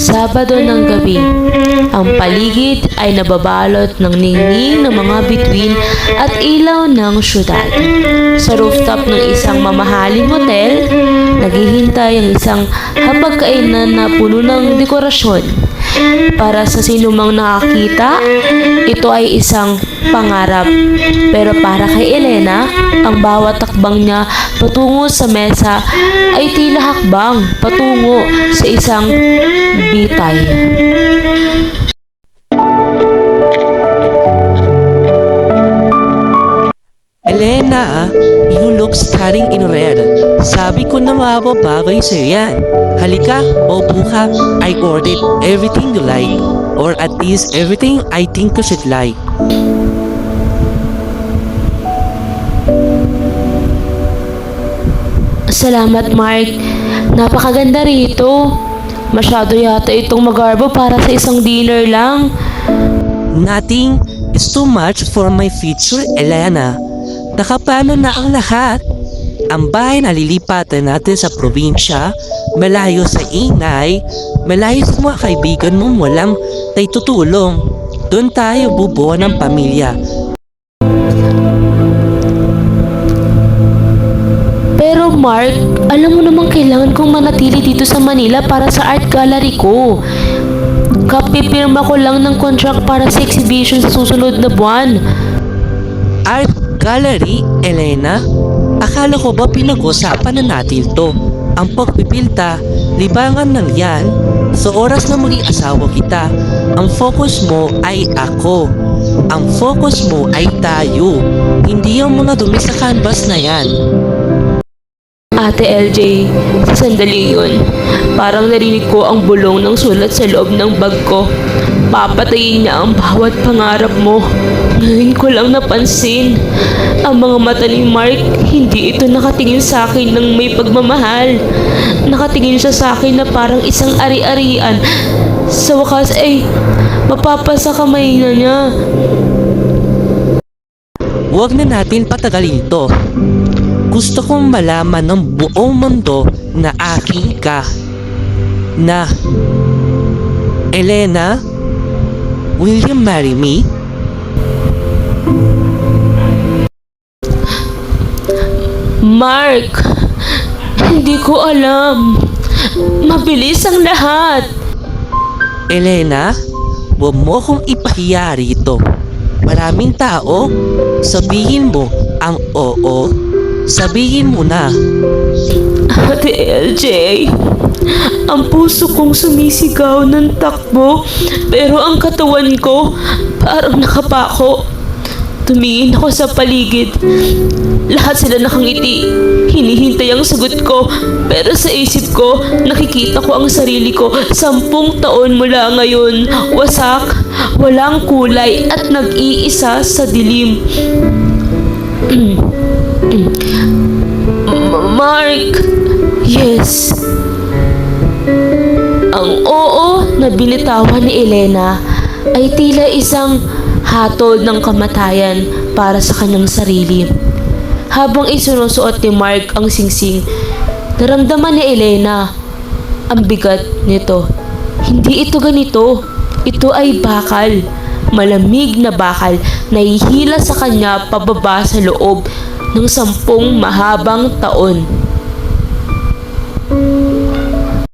Sabado ng gabi. Ang paligid ay nababalot ng ningning ng mga bituin at ilaw ng syudad. Sa rooftop ng isang mamahaling hotel, naghihintay ang isang hapagkainan na puno ng dekorasyon. Para sa sinumang nakakita, ito ay isang pangarap. Pero para kay Elena, ang bawat takbang niya patungo sa mesa ay tila hakbang patungo sa isang bitay. Elena, you look stunning in red. Sabi ko na mababagay sa'yo yan. Halika, opo ka. I ordered everything you like. Or at least everything I think you should like. Salamat, Mark. Napakaganda rito. Masyado yata itong magarbo para sa isang dinner lang. Nothing is too much for my future, Elena. Nakaplano na ang lahat. Ang bahay na lilipatan natin sa probinsya, malayo sa ingay, malayo sa mga kaibigan mong walang tutulong. Doon tayo bubuo ng pamilya. Pero Mark, alam mo namang kailangan kong manatili dito sa Manila para sa art gallery ko. Kapipirma ko lang ng contract para sa exhibition sa susunod na buwan. Art gallery, Elena? Akala ko ba pinag-usapan na natin to? Ang pagpipilta, libangan lang yan. Sa oras na maging asawa kita, ang focus mo ay ako. Ang focus mo ay tayo. Hindi yung mga dumi sa canvas na yan. Ate LJ, sa sandali yun, parang narinig ko ang bulong ng sulat sa loob ng bag ko. Papatayin niya ang bawat pangarap mo. Ngayon ko lang napansin. Ang mga mata ni Mark, hindi ito nakatingin sa akin ng may pagmamahal. Nakatingin siya sa akin na parang isang ari-arian. Sa wakas ay mapapasa kamay na niya. Huwag na natin patagalin to. Gusto kong malaman ng buong mundo na aking ka. Na, Elena, will you marry me? Mark, hindi ko alam. Mabilis ang lahat. Elena, huwag mo akong ipahiya rito. Maraming tao, sabihin mo ang oo. Sabihin mo na. Ate LJ, ang puso kong sumisigaw ng takbo, pero ang katawan ko parang nakapako. Tumingin ako sa paligid. Lahat sila nakangiti. Hinihintay ang sagot ko, pero sa isip ko, nakikita ko ang sarili ko 10 taon mula ngayon. Wasak, walang kulay at nag-iisa sa dilim. Mark, yes. Ang oo na binitawan ni Elena ay tila isang hatol ng kamatayan para sa kanyang sarili. Habang isinusuot ni Mark ang singsing, naramdaman ni Elena ang bigat nito. Hindi ito ganito. Ito ay bakal. Malamig na bakal na hihila sa kanya pababa sa loob ng 10 mahabang taon.